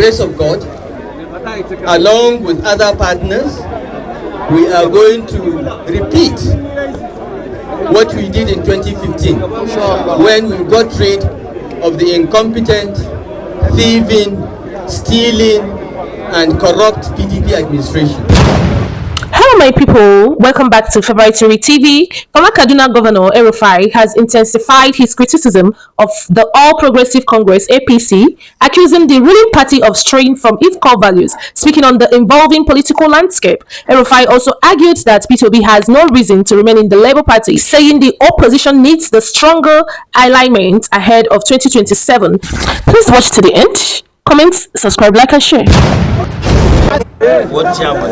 grace of God, along with other partners, we are going to repeat what we did in 2015 when we got rid of the incompetent, thieving, stealing, and corrupt PDP administration. Hello my people, welcome back to February TV. Former Kaduna Governor Elrufai has intensified his criticism of the All Progressive Congress APC, accusing the ruling party of straying from its core values. Speaking on the evolving political landscape, Elrufai also argued that P2B has no reason to remain in the Labour Party, saying the opposition needs the stronger alignment ahead of 2027. Please watch to the end. Comment, subscribe, like and share. What chairman?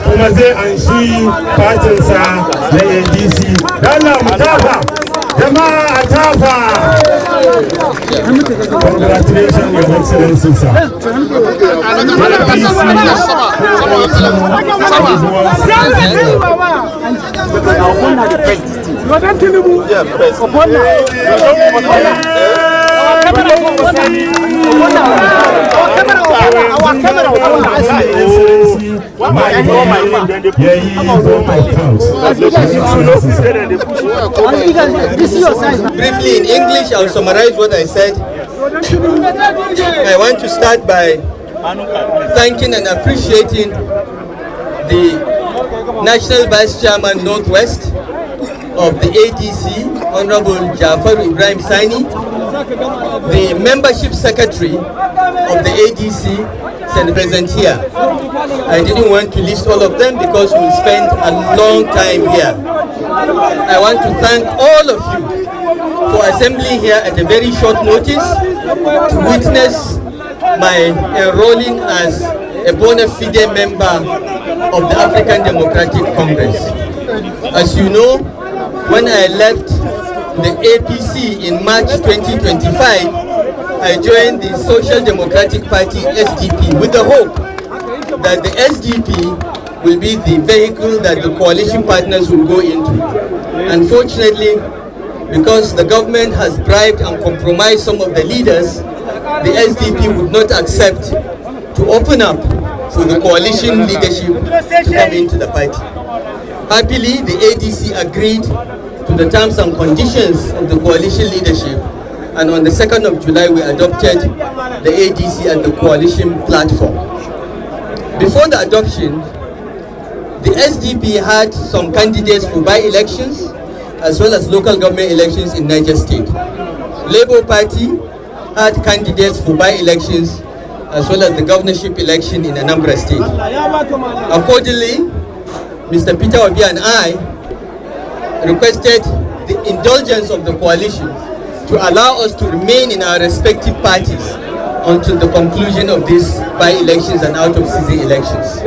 Kuma zai an shi fatinsa na APC. Allah mu tafa, jama'a a tafa. Congratulations, Your Excellency, sir. Briefly in English, I'll summarize what I said. I want to start by thanking and appreciating the National Vice Chairman Northwest of the ADC, Honorable Jafar Ibrahim Sani, the Membership Secretary of the ADC, St. Present here. I didn't want to list all of them because we spent a long time here. I want to thank all of you for assembling here at a very short notice to witness my enrolling as a bona fide member of the African Democratic Congress. As you know, when I left the APC in March 2025, I joined the Social Democratic Party SDP with the hope that the SDP will be the vehicle that the coalition partners will go into. Unfortunately, because the government has bribed and compromised some of the leaders, the SDP would not accept to open up for the coalition leadership to come into the party. Happily, the ADC agreed to the terms and conditions of the coalition leadership, and on the 2nd of July we adopted the ADC as the coalition platform. Before the adoption, the SDP had some candidates for by-elections as well as local government elections in Niger State. Labour Party had candidates for by-elections as well as the governorship election in Anambra State. Accordingly, Mr. Peter Obi and I requested the indulgence of the coalition to allow us to remain in our respective parties until the conclusion of these by-elections and out-of-season elections.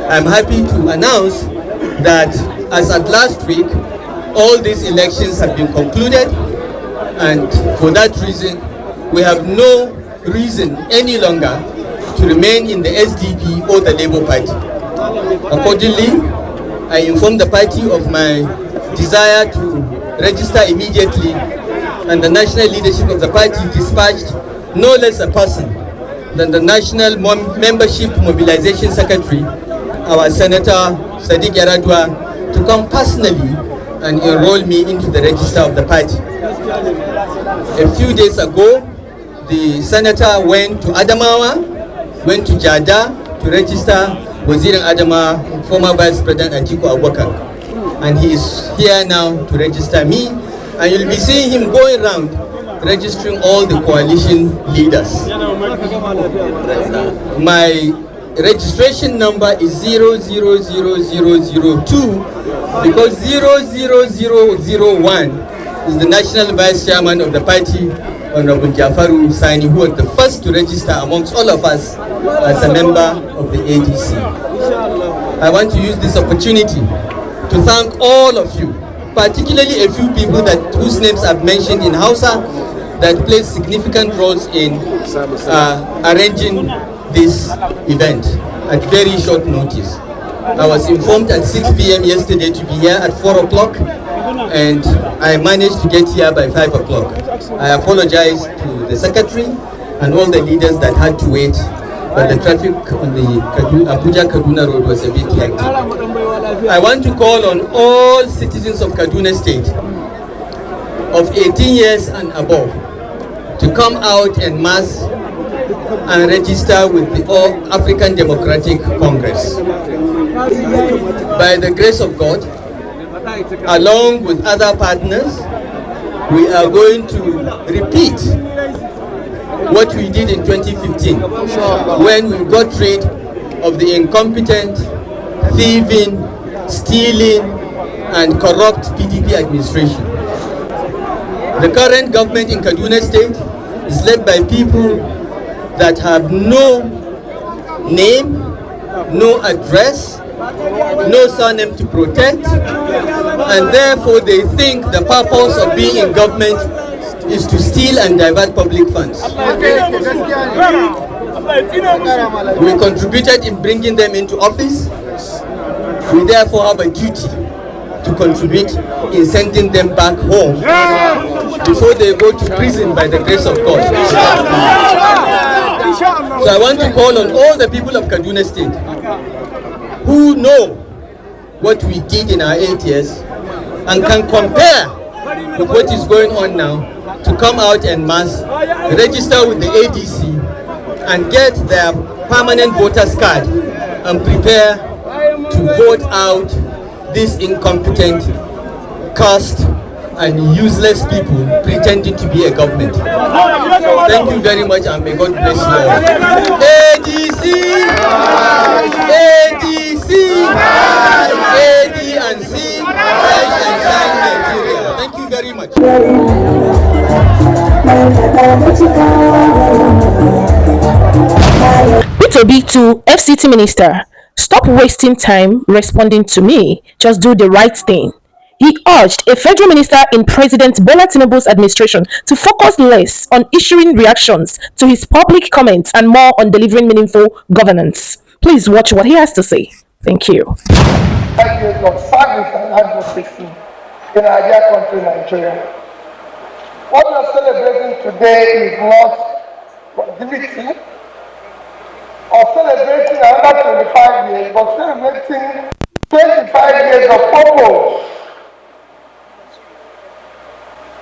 I'm happy to announce that as at last week, all these elections have been concluded, and for that reason, we have no reason any longer to remain in the SDP or the Labour Party. Accordingly, I informed the party of my desire to register immediately, and the national leadership of the party dispatched no less a person than the National Membership Mobilization Secretary, our Senator Sadiq Yaradua, to come personally and enroll me into the register of the party. A few days ago, the senator went to Adamawa, went to Jada to register Wazir Adamawa, former Vice President Atiku Abubakar, and he is here now to register me, and you'll be seeing him going around registering all the coalition leaders. My registration number is 000002 because 00001 is the National Vice Chairman of the party, Honorable Jafaru Sani, who was the first to register amongst all of us as a member of the ADC. I want to use this opportunity to thank all of you, particularly a few people whose names I've mentioned in Hausa that played significant roles in arranging this event at very short notice. I was informed at 6 p.m. yesterday to be here at 4 o'clock, and I managed to get here by 5 o'clock. I apologize to the secretary and all the leaders that had to wait, but the traffic on the Abuja-Kaduna road was a bit hectic. I want to call on all citizens of Kaduna State of 18 years and above to come out en masse and register with the All African Democratic Congress. By the grace of God, along with other partners, we are going to repeat what we did in 2015 when we got rid of the incompetent, thieving, stealing, and corrupt PDP administration. The current government in Kaduna State is led by people that have no name, no address, no surname to protect, and therefore they think the purpose of being in government is to steal and divert public funds. We contributed in bringing them into office. We therefore have a duty to contribute in sending them back home before they go to prison by the grace of God. So I want to call on all the people of Kaduna State who know what we did in our 8 years and can compare with what is going on now to come out en masse, register with the ADC and get their permanent voters card and prepare to vote out these incompetent, cursed and useless people pretending to be a government. Thank you very much and may God bless you all. ADC! ADC! AD and C! Rise and shine Nigeria. Thank you very much. Bitobi to FCT Minister, stop wasting time responding to me. Just do the right thing. He urged a federal minister in President Bola Tinubu's administration to focus less on issuing reactions to his public comments and more on delivering meaningful governance. Please watch what he has to say. Thank you. 5 years of service and advocacy in our dear country, Nigeria. What we are celebrating today is not longevity or celebrating another 25 years, but celebrating 25 years of purpose.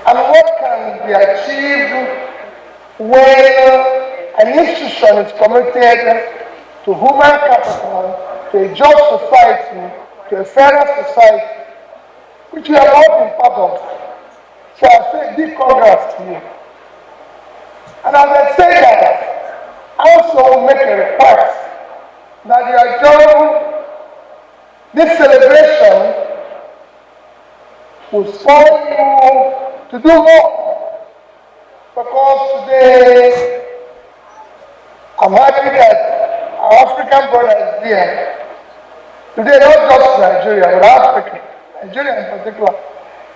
And what can be achieved when an institution is committed to human capital, to a just society, to a fairer society, which we have all been part of. So I say big congrats to you. And as I say that, I also make a request that you adjourn this celebration will spur you to do more. Because today, I'm happy that our African brother is here. Today, not just Nigeria, but Africa, Nigeria in particular,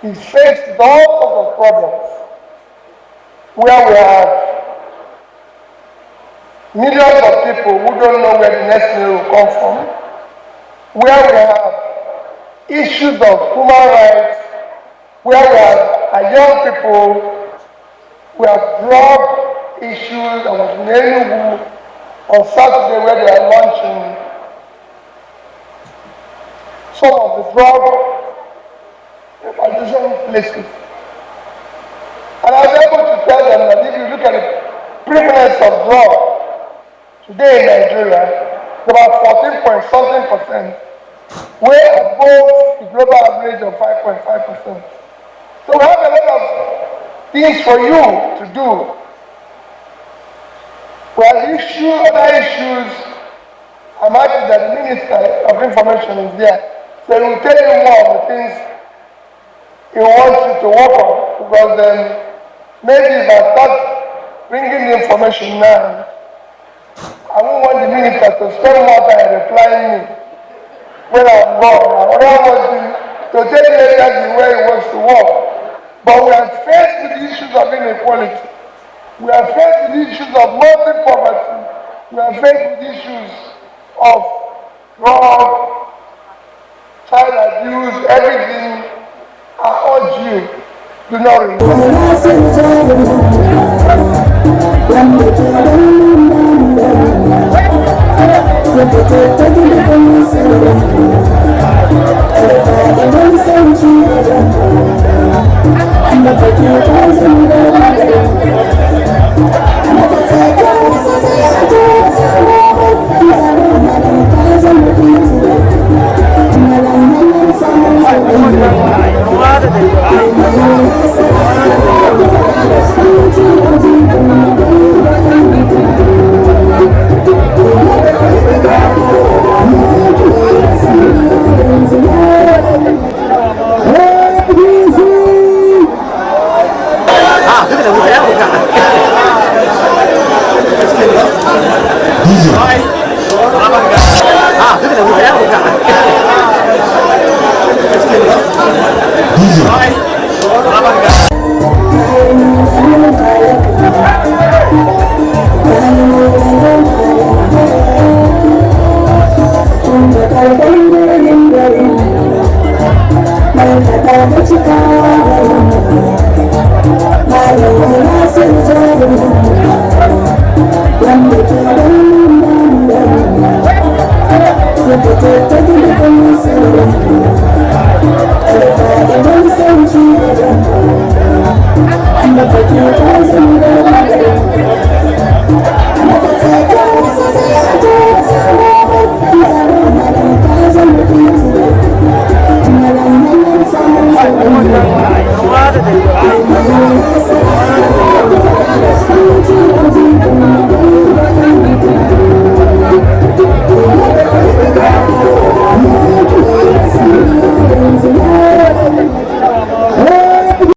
is faced with all sorts of problems. Where we have millions of people who don't know where the next meal will come from. Where we have issues of human rights. Where we have our young people, we have drug issues. I was in Enugu on Saturday where they are launching some of the drug repatriation places. And I was able to tell them that if you look at the prevalence of drug today in Nigeria, it's about 14.something%, way above the global average of 5.5%. So we have a lot of things for you to do. We have other issues. I'm happy that the Minister of Information is there. So he will tell you more of the things he wants you to work on. Because then maybe if I start bringing the information now, I won't want the Minister to spend more time replying me when I'm gone. I don't want him to tell you exactly where he wants to work. But we are faced with the issues of inequality. We are faced with the issues of multi-poverty. We are faced with issues of drug child abuse, everything. I urge you, do not Chicago,